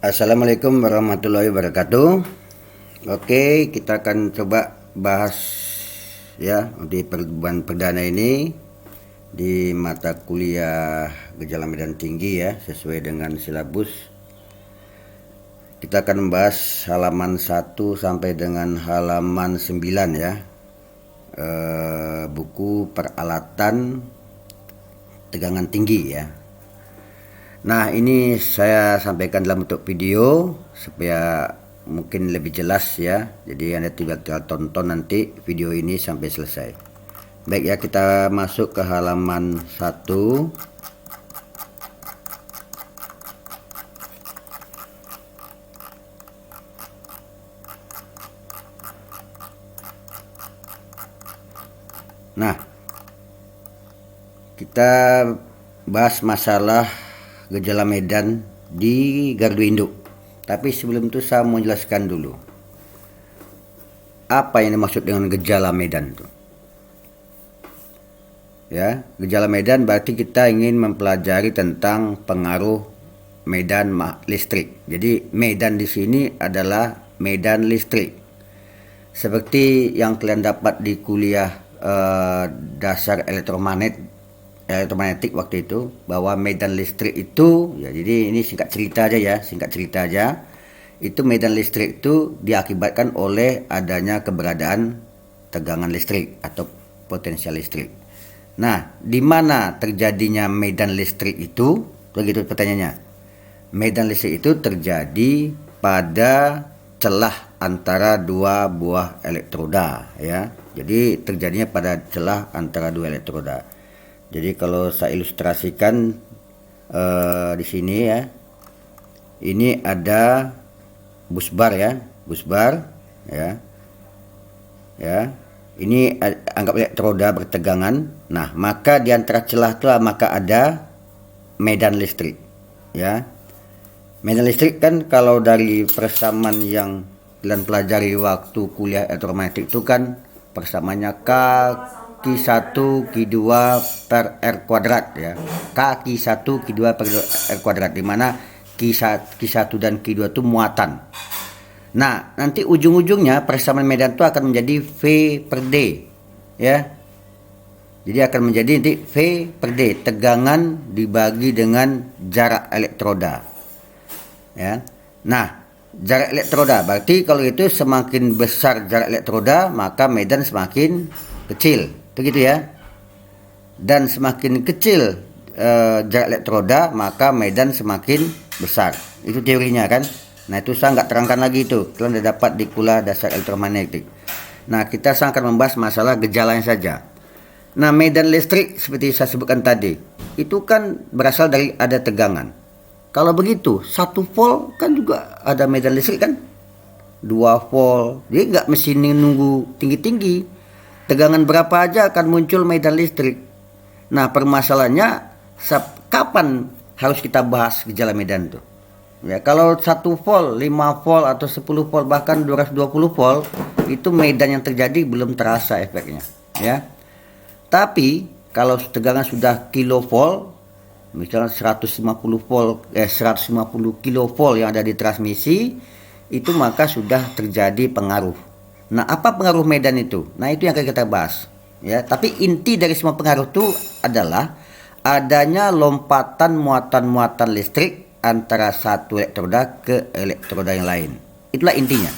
Assalamualaikum warahmatullahi wabarakatuh. Oke, kita akan coba bahas ya di pertemuan perdana ini di mata kuliah gejala medan tinggi ya, sesuai dengan silabus. Kita akan membahas halaman 1 sampai dengan halaman 9 ya. Buku peralatan tegangan tinggi ya. Nah, ini saya sampaikan dalam bentuk video supaya mungkin lebih jelas ya. Jadi Anda tinggal tonton nanti video ini sampai selesai. Baik ya, kita masuk ke halaman 1. Nah, kita bahas masalah gejala medan di gardu induk. Tapi sebelum itu saya mau jelaskan dulu apa yang dimaksud dengan gejala medan itu. Ya, gejala medan berarti kita ingin mempelajari tentang pengaruh medan listrik. Jadi medan di sini adalah medan listrik. Seperti yang kalian dapat di kuliah dasar elektromagnetik waktu itu, bahwa medan listrik itu ya, jadi ini singkat cerita aja, itu medan listrik itu diakibatkan oleh adanya keberadaan tegangan listrik atau potensial listrik. Nah, di mana terjadinya medan listrik itu? Begitu pertanyaannya. Medan listrik itu terjadi pada celah antara dua buah elektroda ya. Jadi terjadinya pada celah antara dua elektroda. Jadi kalau saya ilustrasikan di sini ya, ini ada busbar ya, ya. Ini anggap elektroda bertegangan. Nah, maka di antara celah itu maka ada medan listrik, ya. Medan listrik kan kalau dari persamaan yang kalian pelajari waktu kuliah elektromagnetik itu kan persamaannya Q1 Q2 per R kuadrat ya. Q1 Q2 per R kuadrat, di mana Q1 dan Q2 itu muatan. Nah, nanti ujung-ujungnya persamaan medan itu akan menjadi V per D ya. Jadi akan menjadi nanti V per D, tegangan dibagi dengan jarak elektroda. Ya. Nah, jarak elektroda berarti kalau itu semakin besar jarak elektroda maka medan semakin kecil, begitu ya. Dan semakin kecil jarak elektroda maka medan semakin besar. Itu teorinya kan. Nah, itu saya nggak terangkan lagi, itu kalian sudah dapat di kuliah dasar elektromagnetik. Nah, kita akan membahas masalah gejalanya saja. Nah, medan listrik seperti saya sebutkan tadi itu kan berasal dari ada tegangan. Kalau begitu 1 volt kan juga ada medan listrik kan, 2 volt. Jadi nggak mesti nunggu tinggi-tinggi. Tegangan berapa aja akan muncul medan listrik. Nah, permasalahannya kapan harus kita bahas gejala medan itu? Ya, kalau 1 volt, 5 volt atau 10 volt bahkan 220 volt itu medan yang terjadi belum terasa efeknya, ya. Tapi kalau tegangan sudah kilovolt, misalnya 150 volt 150 kilovolt yang ada di transmisi, itu maka sudah terjadi pengaruh. Nah, apa pengaruh medan itu? Nah, itu yang akan kita bahas ya. Tapi inti dari semua pengaruh itu adalah adanya lompatan muatan-muatan listrik antara satu elektroda ke elektroda yang lain. Itulah intinya.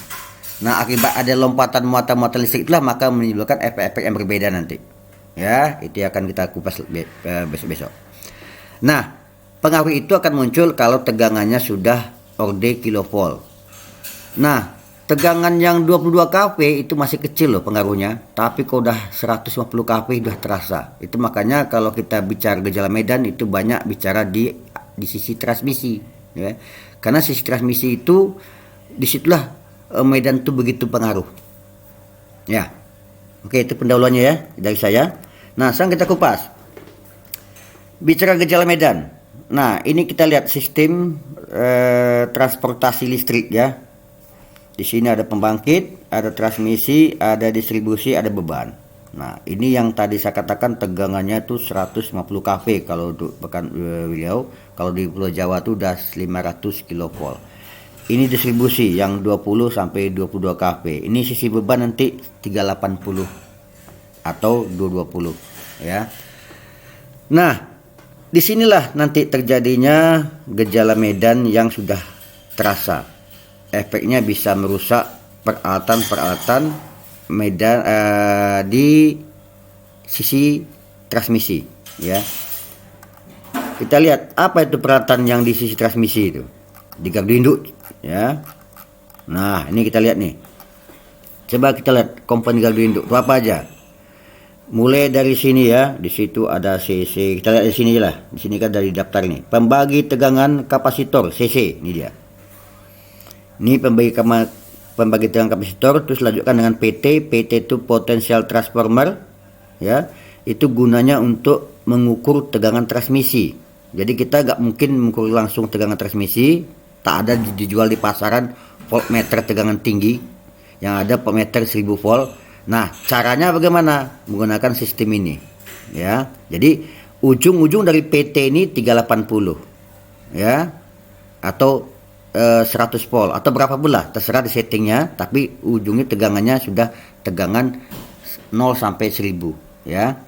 Nah, akibat ada lompatan muatan-muatan listrik itulah maka menimbulkan efek-efek yang berbeda nanti. Ya, itu akan kita kupas besok-besok. Nah, pengaruh itu akan muncul kalau tegangannya sudah orde kilovolt. Nah, tegangan yang 22 kV itu masih kecil loh pengaruhnya, tapi kalau udah 150 kV udah terasa. Itu makanya kalau kita bicara gejala medan itu banyak bicara di sisi transmisi ya. Karena sisi transmisi itu disitulah medan itu begitu pengaruh. Ya. Oke, itu pendahuluannya ya dari saya. Nah, sekarang kita kupas. Bicara gejala medan. Nah, ini kita lihat sistem transportasi listrik ya. Di sini ada pembangkit, ada transmisi, ada distribusi, ada beban. Nah, ini yang tadi saya katakan tegangannya itu 150 kV kalau untuk Pekan Riau, kalau di Pulau Jawa itu udah 500 kilovolt. Ini distribusi yang 20 sampai 22 kV. Ini sisi beban nanti 380 atau 220 ya. Nah, disinilah nanti terjadinya gejala medan yang sudah terasa. Efeknya bisa merusak peralatan-peralatan medan di sisi transmisi ya. Kita lihat apa itu peralatan yang di sisi transmisi itu. Di gardu induk ya. Nah, ini kita lihat nih. Coba kita lihat komponen gardu induk itu apa aja. Mulai dari sini ya, di situ ada CC. Kita lihat di sini lah. Di sini kan dari daftar ini. Pembagi tegangan kapasitor CC, ini dia. Ini pembagi tegangan kapasitor, terus lanjutkan dengan PT. PT itu potential transformer ya. Itu gunanya untuk mengukur tegangan transmisi. Jadi kita nggak mungkin mengukur langsung tegangan transmisi. Tak ada dijual di pasaran voltmeter tegangan tinggi. Yang ada voltmeter 1000 volt. Nah, caranya bagaimana? Menggunakan sistem ini. Ya. Jadi ujung-ujung dari PT ini 380. Ya. Atau 100 volt atau berapa belah, terserah di settingnya, tapi ujungnya tegangannya sudah tegangan 0 sampai 1000, ya.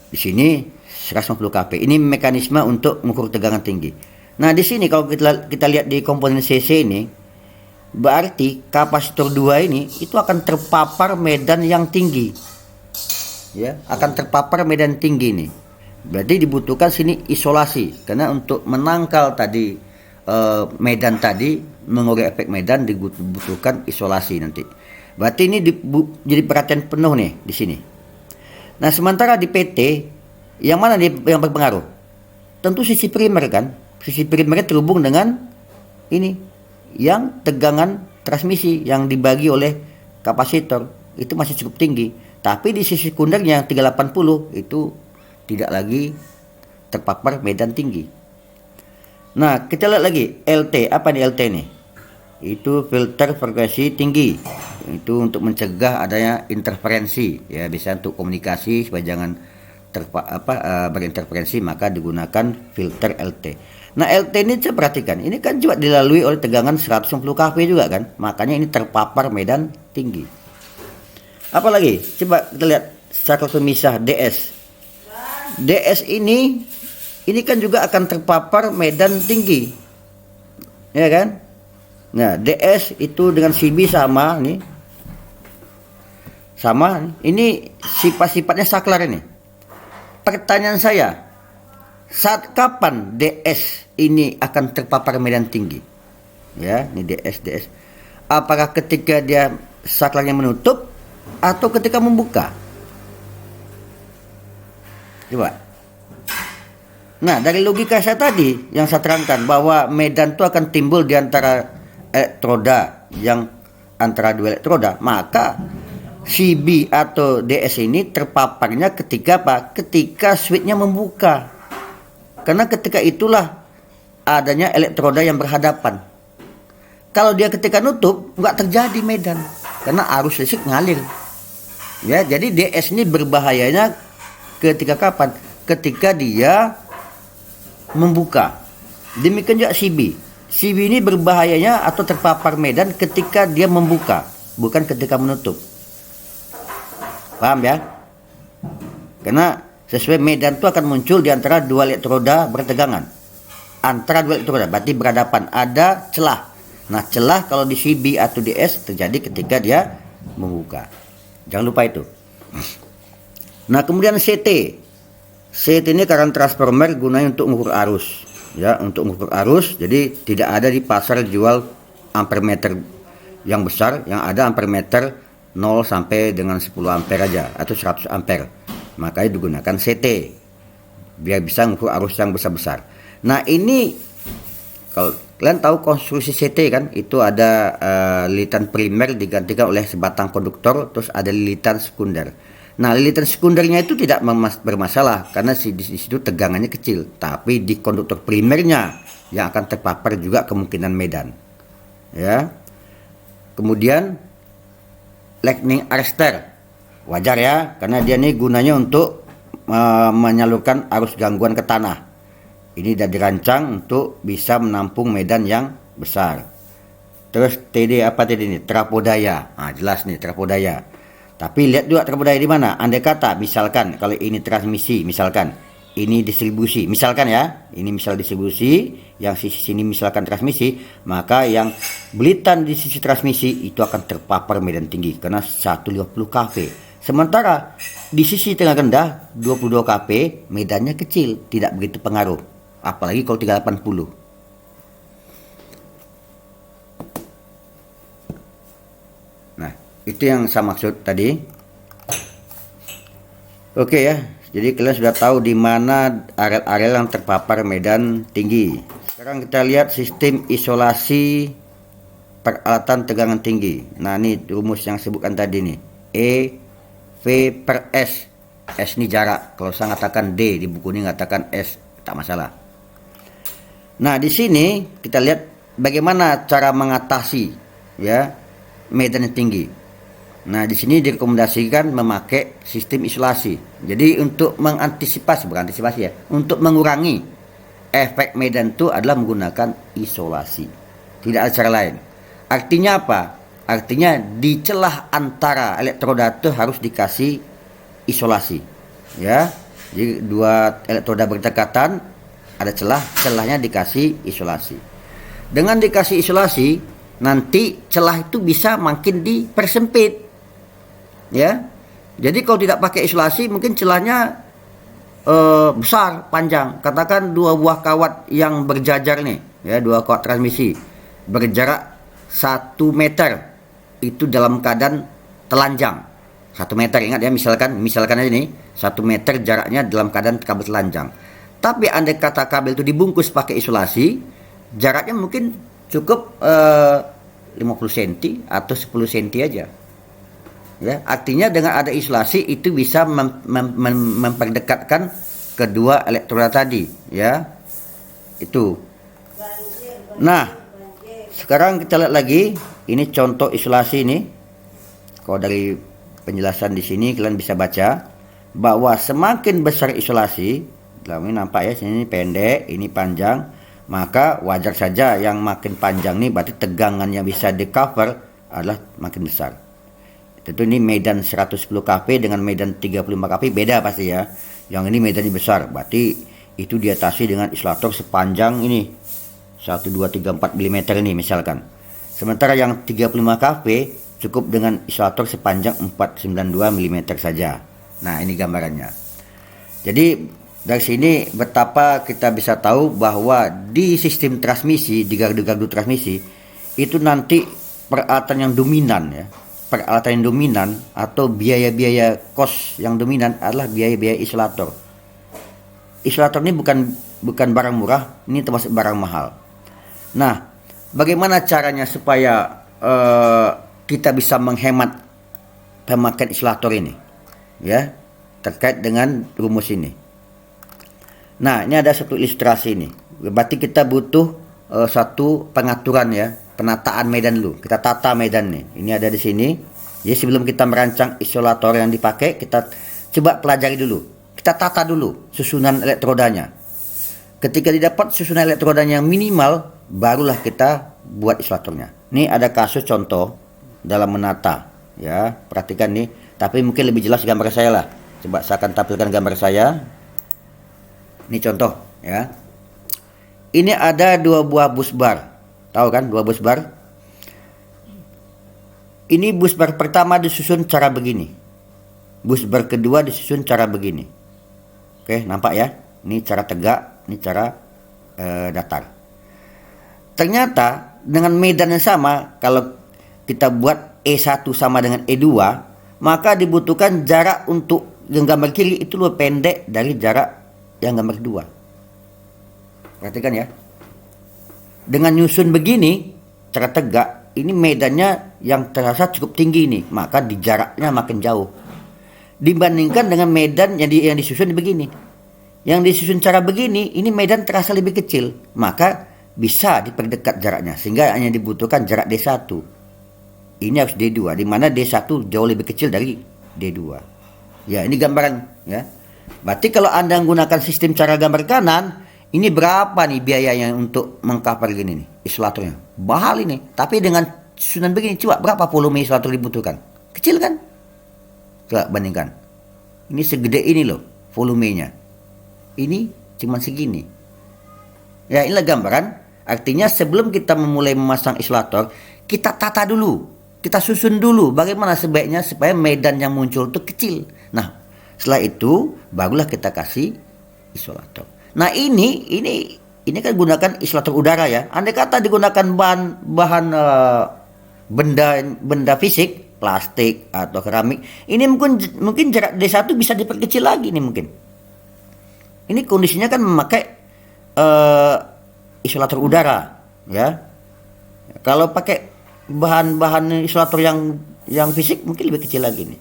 Di sini 150 kV. Ini mekanisme untuk mengukur tegangan tinggi. Nah, di sini kalau kita lihat di komponen CC ini, berarti kapasitor 2 ini itu akan terpapar medan yang tinggi. Ya, akan terpapar medan tinggi nih. Berarti dibutuhkan sini isolasi, karena untuk menangkal tadi medan tadi, mengurai efek medan dibutuhkan isolasi nanti. Berarti ini jadi perhatian penuh nih di sini. Nah, sementara di PT yang mana yang berpengaruh? Tentu sisi primer kan. Sisi primernya terhubung dengan ini yang tegangan transmisi yang dibagi oleh kapasitor itu masih cukup tinggi. Tapi di sisi sekundernya 380 itu tidak lagi terpapar medan tinggi. Nah, kita lihat lagi LT. Apa nih LT nih? Itu filter frekuensi tinggi. Itu untuk mencegah adanya interferensi ya, bisa untuk komunikasi supaya jangan berinterferensi, maka digunakan filter LT. Nah, LT ini saya perhatikan, ini kan juga dilalui oleh tegangan 110 kV juga kan, makanya ini terpapar medan tinggi. Apalagi coba kita lihat secara pemisah DS. DS ini kan juga akan terpapar medan tinggi, ya kan? Nah, DS itu dengan CB sama nih, sama. Ini sifat-sifatnya saklar ini. Pertanyaan saya, saat kapan DS ini akan terpapar medan tinggi? Ya, ini DS. Apakah ketika dia saklarnya menutup atau ketika membuka? Coba. Nah, dari logika saya tadi yang saya terangkan bahwa medan itu akan timbul di antara elektroda, yang antara dua elektroda, maka CB atau DS ini terpaparnya ketika apa? Ketika switchnya membuka. Karena ketika itulah adanya elektroda yang berhadapan. Kalau dia ketika nutup, nggak terjadi medan, karena arus listrik ngalir. Ya, jadi DS ini berbahayanya ketika kapan? Ketika dia membuka. Demikian juga CB. CB ini berbahayanya atau terpapar medan ketika dia membuka, bukan ketika menutup. Paham ya? Karena sesuai medan itu akan muncul di antara dua elektroda bertegangan. Antara dua elektroda berarti berhadapan, ada celah. Nah, celah kalau di CB atau DS terjadi ketika dia membuka. Jangan lupa itu. Nah, kemudian CT. CT ini current transformer gunanya untuk mengukur arus. Ya, untuk mengukur arus. Jadi tidak ada di pasar jual ampermeter yang besar, yang ada ampermeter 0 sampai dengan 10 ampere aja atau 100 ampere. Makanya digunakan CT biar bisa mengukur arus yang besar-besar. Nah, ini kalau kalian tahu konstruksi CT kan, itu ada lilitan primer digantikan oleh sebatang konduktor, terus ada lilitan sekunder. Nah, lilitan sekundernya itu tidak bermasalah karena di situ tegangannya kecil, tapi di konduktor primernya yang akan terpapar juga kemungkinan medan. Ya. Kemudian lightning arrestor. Wajar ya, karena dia ini gunanya untuk menyalurkan arus gangguan ke tanah. Ini sudah dirancang untuk bisa menampung medan yang besar. Terus TD apa tadi ini? Trapodaya. Nah, jelas nih trapodaya. Tapi lihat juga trapodaya di mana. Andai kata misalkan kalau ini transmisi, misalkan ini distribusi, misalkan ya, ini misal distribusi, yang sisi sini misalkan transmisi, maka yang belitan di sisi transmisi itu akan terpapar medan tinggi karena 150 kV. Sementara di sisi tengah rendah 22 kV medannya kecil, tidak begitu pengaruh. Apalagi kalau 380. Nah, itu yang saya maksud tadi. Oke ya. Jadi kalian sudah tahu di mana area-area yang terpapar medan tinggi. Sekarang kita lihat sistem isolasi peralatan tegangan tinggi. Nah, ini rumus yang sebutkan tadi nih. E V per S. S ini jarak. Kalau saya katakan D, di buku ini katakan S, tak masalah. Nah, di sini kita lihat bagaimana cara mengatasi ya medan yang tinggi. Nah, di sini direkomendasikan memakai sistem isolasi. Jadi untuk mengantisipasi, bukan antisipasi ya, untuk mengurangi efek medan itu adalah menggunakan isolasi. Tidak ada cara lain. Artinya apa? Artinya di celah antara elektroda itu harus dikasih isolasi. Ya. Jadi dua elektroda berdekatan, ada celahnya dikasih isolasi. Dengan dikasih isolasi, nanti celah itu bisa makin dipersempit. Ya, jadi kalau tidak pakai isolasi mungkin celahnya besar, panjang. Katakan dua buah kawat yang berjajar nih, ya, dua kawat transmisi berjarak 1 meter itu dalam keadaan telanjang. 1 meter, ingat ya, misalkan aja nih 1 meter jaraknya dalam keadaan kabel telanjang. Tapi andai kata kabel itu dibungkus pakai isolasi, jaraknya mungkin cukup 50 cm atau 10 cm aja. Ya, artinya dengan ada isolasi itu bisa memperdekatkan kedua elektroda tadi, ya. Itu. Nah, sekarang kita lihat lagi, ini contoh isolasi ini. Kalau dari penjelasan di sini kalian bisa baca bahwa semakin besar isolasi, ini nampak ya, sini pendek, ini panjang, maka wajar saja yang makin panjang nih berarti tegangan yang bisa di cover adalah makin besar. Tentu ini medan 110 kV dengan medan 35 kV beda pasti ya. Yang ini medannya besar, berarti itu diatasi dengan isolator sepanjang ini 1, 2, 3, 4 mm ini misalkan. Sementara yang 35 kV cukup dengan isolator sepanjang 492 mm saja. Nah, ini gambarannya. Jadi dari sini betapa kita bisa tahu bahwa di sistem transmisi, di gardu-gardu transmisi itu nanti peralatan yang dominan ya. Peralatan yang dominan atau biaya-biaya kos yang dominan adalah biaya-biaya isolator. Isolator ini bukan barang murah, ini termasuk barang mahal. Nah, bagaimana caranya supaya kita bisa menghemat pemakaian isolator ini? Ya, terkait dengan rumus ini. Nah, ini ada satu ilustrasi ini. Berarti kita butuh satu pengaturan ya. Penataan medan dulu. Kita tata medan nih. Ini ada di sini. Jadi sebelum kita merancang isolator yang dipakai, kita coba pelajari dulu. Kita tata dulu susunan elektrodanya. Ketika didapat susunan elektrodanya yang minimal, barulah kita buat isolatornya. Ini ada kasus contoh dalam menata. Ya, perhatikan nih. Tapi mungkin lebih jelas gambar saya lah. Coba saya akan tampilkan gambar saya. Ini contoh ya. Ini ada 2 buah bus bar. Tahu kan 2 bus bar? Ini bus bar pertama disusun cara begini. Bus bar kedua disusun cara begini. Oke, nampak ya? Ini cara tegak, ini cara datar. Ternyata dengan medan yang sama, kalau kita buat E1 sama dengan E2, maka dibutuhkan jarak untuk yang gambar kiri itu lebih pendek dari jarak yang gambar kedua. Perhatikan ya. Dengan nyusun begini, cara tegak, ini medannya yang terasa cukup tinggi nih, maka di jaraknya makin jauh. Dibandingkan dengan medan yang disusun begini. Yang disusun cara begini, ini medan terasa lebih kecil, maka bisa diperdekat jaraknya, sehingga hanya dibutuhkan jarak D1. Ini harus D2, di mana D1 jauh lebih kecil dari D2. Ya, ini gambaran ya. Berarti kalau Anda menggunakan sistem cara gambar kanan, Ini berapa nih biayanya untuk mengcover gini nih isolatornya? Mahal ini. Tapi dengan susunan begini coba berapa volume isolator dibutuhkan? Kecil kan? Coba bandingkan. Ini segede ini loh volumenya. Ini cuma segini. Ya inilah gambaran. Artinya sebelum kita memulai memasang isolator, kita tata dulu. Kita susun dulu bagaimana sebaiknya supaya medan yang muncul itu kecil. Nah, setelah itu barulah kita kasih isolator. Nah, ini kan gunakan isolator udara ya. Andai kata digunakan bahan benda fisik, plastik atau keramik, ini mungkin jarak D1 bisa diperkecil lagi nih mungkin. Ini kondisinya kan memakai isolator udara ya. Kalau pakai bahan-bahan isolator yang fisik mungkin lebih kecil lagi nih.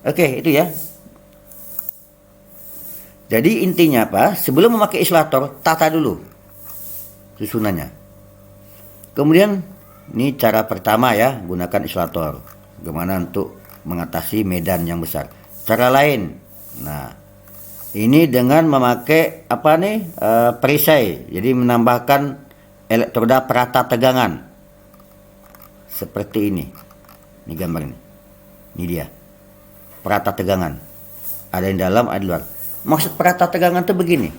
Oke, itu ya. Jadi intinya apa? Sebelum memakai isolator, tata dulu susunannya. Kemudian ini cara pertama ya, gunakan isolator. Bagaimana untuk mengatasi medan yang besar. Cara lain. Nah, ini dengan memakai apa nih? Perisai. Jadi menambahkan elektroda perata tegangan. Seperti ini. Ini gambar ini. Ini dia. Perata tegangan. Ada yang dalam, ada di luar. Maksud perata tegangan itu begini.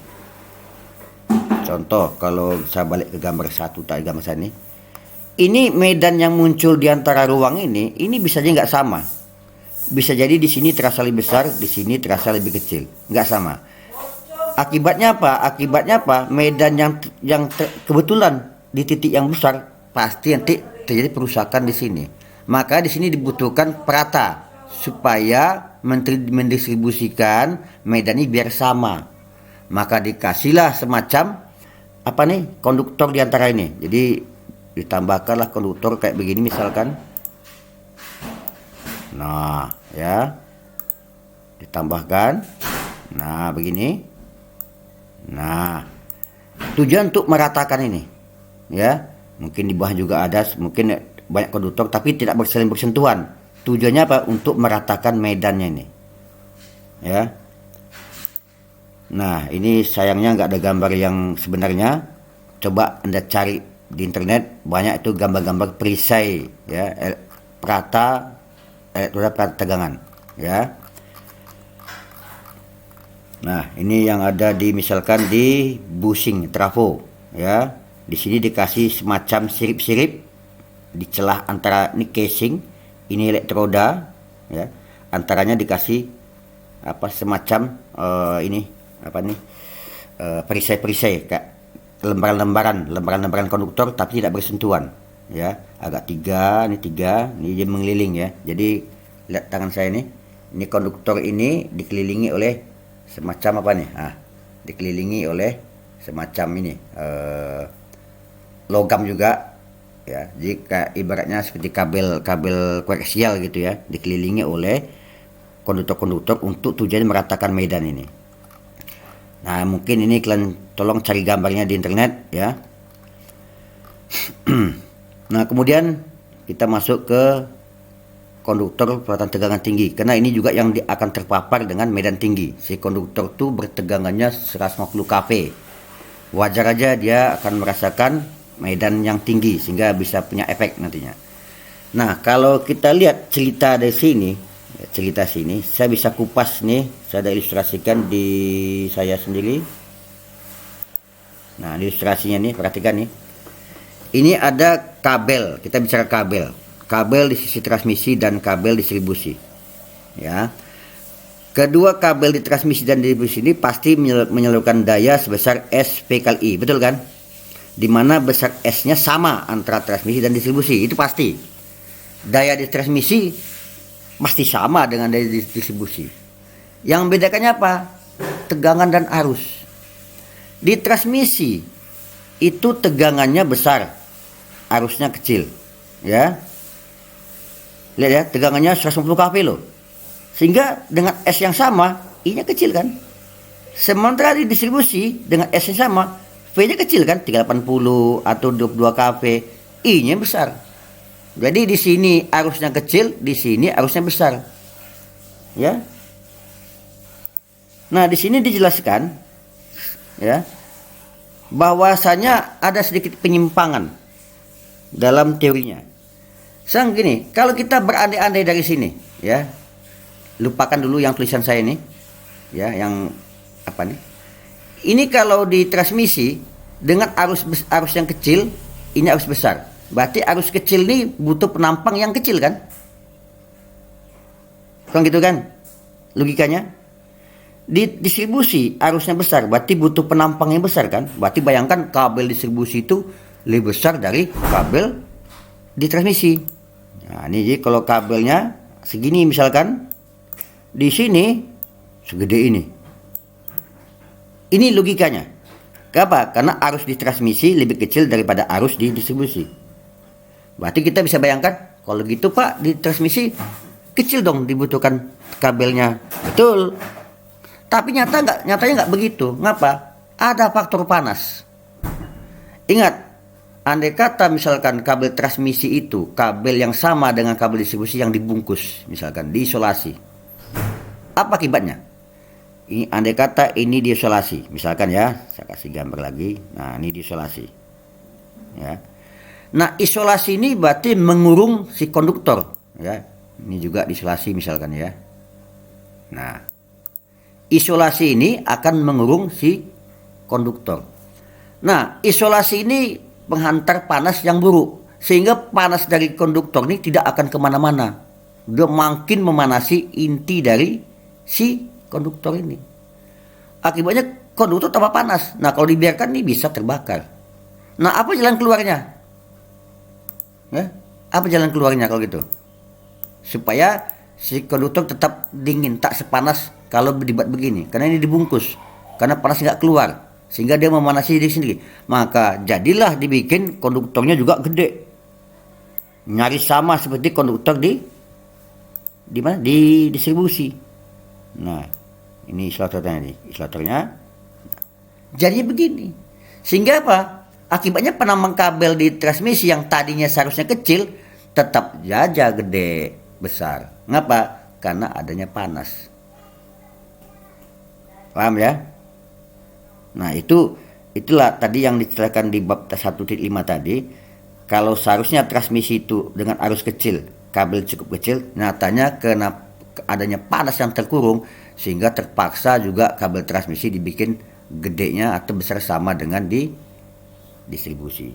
Contoh kalau saya balik ke gambar gambar saya ini. Ini medan yang muncul di antara ruang ini bisa aja nggak sama. Bisa jadi di sini terasa lebih besar, di sini terasa lebih kecil. Nggak sama. Akibatnya apa? Medan yang kebetulan di titik yang besar pasti nanti terjadi perusakan di sini. Maka di sini dibutuhkan perata supaya mendistribusikan medan ini biar sama. Maka dikasihlah semacam apa nih konduktor di antara ini. Jadi ditambahkanlah konduktor kayak begini misalkan. Nah, ya. Ditambahkan. Nah, begini. Nah, tujuan untuk meratakan ini. Ya. Mungkin di bawah juga ada, mungkin banyak konduktor tapi tidak saling bersentuhan. Tujuannya apa? Untuk meratakan medannya ini. Ya. Nah, ini sayangnya nggak ada gambar yang sebenarnya. Coba Anda cari di internet, banyak itu gambar-gambar perisai ya, elektroda perata tegangan ya. Nah, ini yang ada misalkan di bushing trafo ya. Di sini dikasih semacam sirip-sirip di celah antara ini casing, ini elektroda ya. Antaranya dikasih apa semacam perisai-perisai kayak lembaran konduktor tapi tidak bersentuhan ya. Agak tiga, ini dia mengeliling ya. Jadi lihat tangan saya ini konduktor ini dikelilingi oleh semacam apa nih? Dikelilingi oleh semacam ini logam juga ya. Jadi ibaratnya seperti kabel koaksial gitu ya, dikelilingi oleh konduktor-konduktor untuk tujuan meratakan medan ini. Nah, mungkin ini kalian tolong cari gambarnya di internet ya. Nah, kemudian kita masuk ke konduktor peratan tegangan tinggi, karena ini juga yang akan terpapar dengan medan tinggi. Si konduktor itu bertegangannya 150 kV. Wajar aja dia akan merasakan medan yang tinggi sehingga bisa punya efek nantinya. Nah, kalau kita lihat cerita sini, saya bisa kupas nih, saya ada ilustrasikan di saya sendiri. Nah, ilustrasinya nih, perhatikan nih. Ini ada kabel, kita bicara kabel di sisi transmisi dan kabel distribusi. Ya. Kedua kabel di transmisi dan distribusi ini pasti menyalurkan daya sebesar S P kali I, betul kan? Di mana besar S-nya sama antara transmisi dan distribusi, itu pasti. Daya di transmisi pasti sama dengan daya di distribusi. Yang membedakannya apa? Tegangan dan arus. Di transmisi itu tegangannya besar, arusnya kecil, ya. Lihat ya, tegangannya 150 kV loh. Sehingga dengan S yang sama, I-nya kecil kan? Sementara di distribusi dengan S yang sama, V-nya kecil kan, 380 atau 22 kV, I-nya besar. Jadi di sini arusnya kecil, di sini arusnya besar. Ya. Nah, di sini dijelaskan ya, bahwasanya ada sedikit penyimpangan dalam teorinya. Sang gini, kalau kita berandai-andai dari sini, ya, lupakan dulu yang tulisan saya ini, ya, yang apa nih? Ini kalau di transmisi dengan arus yang kecil, ini arus besar. Berarti arus kecil ini butuh penampang yang kecil kan? Kan gitu kan? Logikanya. Di distribusi arusnya besar, berarti butuh penampang yang besar kan? Berarti bayangkan kabel distribusi itu lebih besar dari kabel di transmisi. Nah, ini jadi kalau kabelnya segini misalkan, di sini segede ini. Ini logikanya. Kenapa? Karena arus di transmisi lebih kecil daripada arus di distribusi. Berarti kita bisa bayangkan, kalau gitu Pak, di transmisi kecil dong dibutuhkan kabelnya. Betul. Tapi nyatanya nggak begitu. Ngapa? Ada faktor panas. Ingat, andai kata misalkan kabel transmisi itu kabel yang sama dengan kabel distribusi yang dibungkus, misalkan diisolasi. Apa akibatnya? Ini andai kata ini diisolasi, misalkan ya, saya kasih gambar lagi. Nah, ini diisolasi. Ya. Nah, isolasi ini berarti mengurung si konduktor, ya. Ini juga diisolasi misalkan ya. Nah, isolasi ini akan mengurung si konduktor. Nah, isolasi ini penghantar panas yang buruk, sehingga panas dari konduktor ini tidak akan kemana-mana. Dia makin memanasi inti dari si konduktor ini. Akibatnya konduktor tambah panas. Nah, kalau dibiarkan ini bisa terbakar. Nah, apa jalan keluarnya? Ya, apa jalan keluarnya kalau gitu? Supaya si konduktor tetap dingin, tak sepanas kalau dibuat begini. Karena ini dibungkus, karena panas nggak keluar, sehingga dia memanasi diri sendiri. Maka jadilah dibikin konduktornya juga gede, nyaris sama seperti konduktor di mana? Di distribusi. Nah, ini isolatornya. Jadinya begini. Sehingga apa? Akibatnya penambang kabel di transmisi yang tadinya seharusnya kecil tetap saja gede, besar. Ngapa? Karena adanya panas. Paham ya? Nah, itulah tadi yang diceritakan di bab 1.5 tadi. Kalau seharusnya transmisi itu dengan arus kecil, kabel cukup kecil, nyatanya karena adanya panas yang terkurung, sehingga terpaksa juga kabel transmisi dibikin gedenya atau besar sama dengan di distribusi.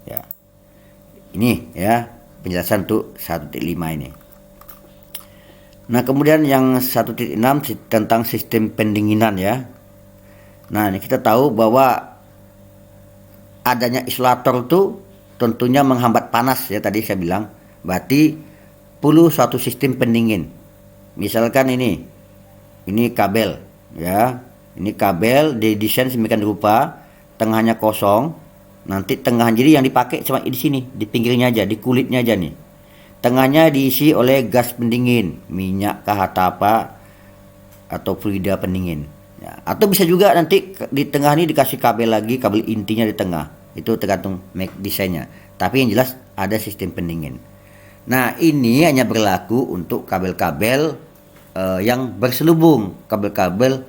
Ya. Ini ya penjelasan untuk 1.5 ini. Nah, kemudian yang 1.6 tentang sistem pendinginan ya. Nah, ini kita tahu bahwa adanya isolator itu tentunya menghambat panas ya, tadi saya bilang. Berarti perlu suatu sistem pendingin. Misalkan ini kabel ya. Ini kabel didesain sedemikian rupa, tengahnya kosong. Nanti tengah jadi yang dipakai cuma di sini, di pinggirnya aja, di kulitnya aja nih. Tengahnya diisi oleh gas pendingin, minyak kah atau apa, atau fluida pendingin. Ya, atau bisa juga nanti di tengah ini dikasih kabel lagi, kabel intinya di tengah. Itu tergantung desainnya. Tapi yang jelas ada sistem pendingin. Nah, ini hanya berlaku untuk kabel-kabel yang berselubung, kabel-kabel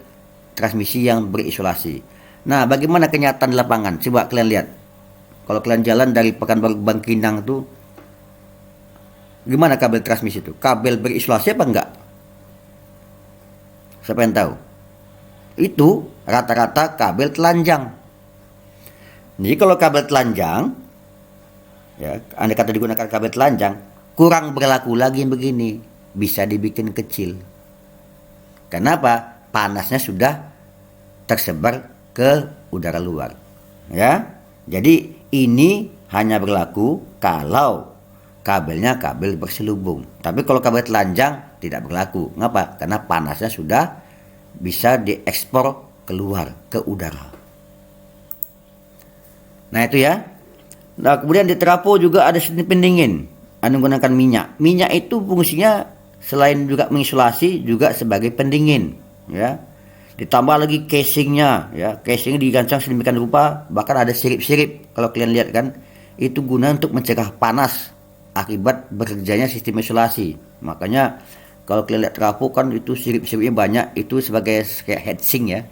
transmisi yang berisolasi. Nah, bagaimana kenyataan di lapangan? Coba kalian lihat. Kalau kalian jalan dari Pekanbaru ke Bangkinang tuh, gimana kabel transmisi itu? Kabel berisolasi apa enggak? Siapa yang tahu? Itu rata-rata kabel telanjang. Jadi kalau kabel telanjang, ya, andai kata digunakan kabel telanjang, kurang berlaku lagi yang begini. Bisa dibikin kecil. Kenapa? Panasnya sudah tersebar ke udara luar. Ya. Jadi ini hanya berlaku kalau kabelnya kabel berselubung. Tapi kalau kabel telanjang tidak berlaku. Ngapa? Karena panasnya sudah bisa diekspor keluar ke udara. Nah, itu ya. Nah, kemudian di trafo juga ada sistem pendingin menggunakan minyak. Minyak itu fungsinya selain juga mengisolasi juga sebagai pendingin, ya. Ditambah lagi casingnya, ya. Casing dirancang sedemikian rupa, bahkan ada sirip-sirip. Kalau kalian lihat kan, itu guna untuk mencegah panas akibat bekerjanya sistem isolasi. Makanya kalau kalian lihat trafo kan itu sirip-siripnya banyak, itu sebagai kayak heatsink ya,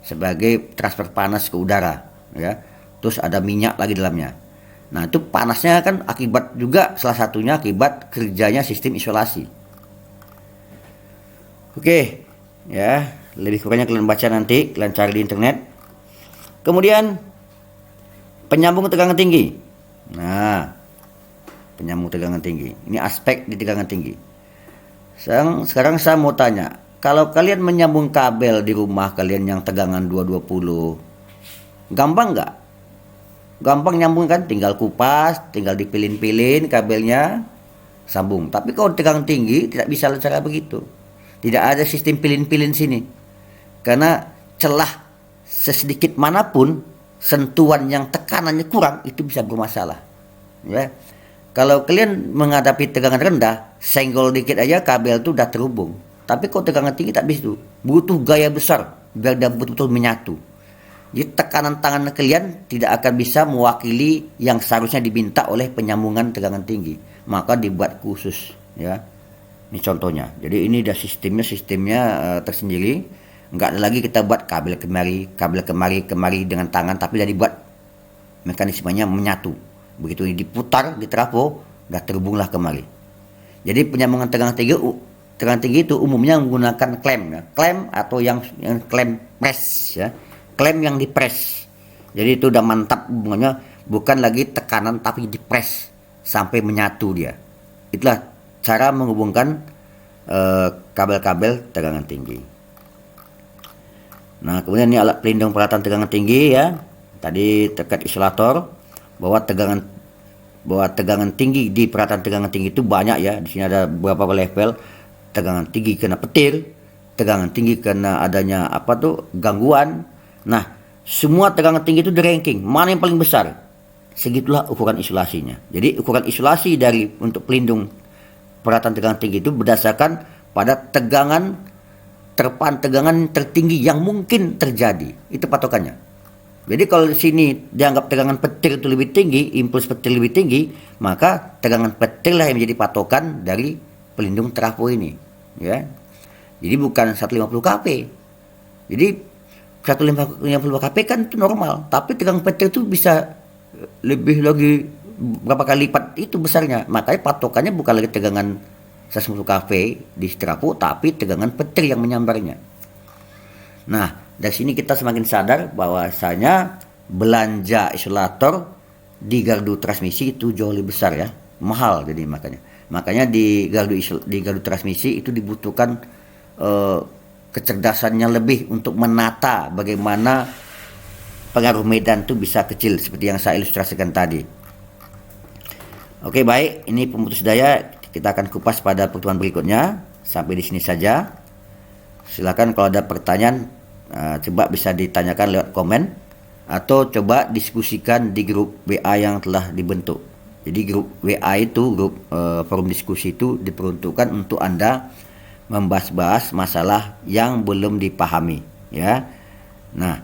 sebagai transfer panas ke udara. ya. Terus ada minyak lagi dalamnya. Nah, itu panasnya kan akibat juga, salah satunya akibat kerjanya sistem isolasi. Oke, ya, lebih kurangnya kalian baca nanti, kalian cari di internet. Kemudian penyambung tegangan tinggi. Nah, penyambung tegangan tinggi. Ini aspek di tegangan tinggi. Sekarang saya mau tanya, kalau kalian menyambung kabel di rumah kalian yang tegangan 220, gampang nggak? Gampang nyambung kan? Tinggal kupas, tinggal dipilin-pilin kabelnya, sambung. Tapi kalau tegangan tinggi tidak bisa cara begitu. Tidak ada sistem pilin-pilin sini. Karena celah sesedikit manapun, sentuhan yang tekanannya kurang itu bisa bermasalah. Ya. Kalau kalian menghadapi tegangan rendah, senggol dikit aja kabel itu udah terhubung. Tapi kalau tegangan tinggi tak bisa itu. Butuh gaya besar biar dia betul-betul menyatu. Jadi tekanan tangan kalian tidak akan bisa mewakili yang seharusnya diminta oleh penyambungan tegangan tinggi. Maka dibuat khusus, ya. Ini contohnya. Jadi ini udah sistemnya tersendiri. Enggak ada lagi kita buat kabel kemari dengan tangan, tapi sudah dibuat mekanismenya menyatu. Begitu ini diputar di trafo, udah terhubunglah kemari. Jadi penyambungan tegangan tinggi itu umumnya menggunakan klem, ya. Klem atau yang klem press, ya. Klem yang dipres. Jadi itu udah mantap hubungannya, bukan lagi tekanan tapi dipres sampai menyatu dia. Itulah cara menghubungkan kabel-kabel tegangan tinggi. Nah, kemudian ini alat pelindung peralatan tegangan tinggi, ya. Tadi terkait isolator, bahwa tegangan tinggi di peralatan tegangan tinggi itu banyak, ya. Di sini ada beberapa level. Tegangan tinggi kena petir, tegangan tinggi kena adanya gangguan. Nah, semua tegangan tinggi itu di ranking mana yang paling besar, segitulah ukuran isolasinya. Jadi ukuran isolasi untuk pelindung peralatan tegangan tinggi itu berdasarkan pada tegangan tertinggi yang mungkin terjadi. Itu patokannya. Jadi kalau di sini dianggap tegangan petir itu lebih tinggi, impuls petir lebih tinggi, maka tegangan petir lah yang menjadi patokan dari pelindung trafo ini, ya. Jadi bukan 150 kV. Jadi 150 kV kan itu normal, tapi tegangan petir itu bisa lebih lagi berapa kali lipat itu besarnya. Makanya patokannya bukan lagi tegangan 150 kV di trafo, tapi tegangan petir yang menyambarnya. Nah, dari sini kita semakin sadar bahwasanya belanja isolator di gardu transmisi itu jauh lebih besar, ya, mahal. Jadi makanya di gardu transmisi itu dibutuhkan kecerdasannya lebih untuk menata bagaimana pengaruh medan itu bisa kecil seperti yang saya ilustrasikan tadi. Oke, baik, ini pemutus daya kita akan kupas pada pertemuan berikutnya. Sampai di sini saja. Silakan kalau ada pertanyaan coba bisa ditanyakan lewat komen atau coba diskusikan di grup WA yang telah dibentuk. Jadi grup WA itu, grup forum diskusi itu diperuntukkan untuk Anda membahas-bahas masalah yang belum dipahami, ya. Nah,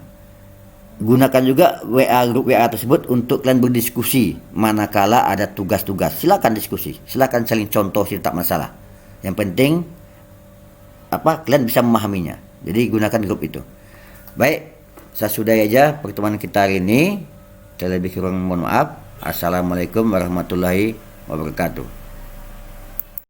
gunakan juga grup WA tersebut untuk kalian berdiskusi manakala ada tugas-tugas. Silakan diskusi, silakan saling contoh, tak masalah. Yang penting kalian bisa memahaminya. Jadi gunakan grup itu. Baik, saya sudahi aja pertemuan kita hari ini. Terlebih kurang mohon maaf. Assalamualaikum warahmatullahi wabarakatuh.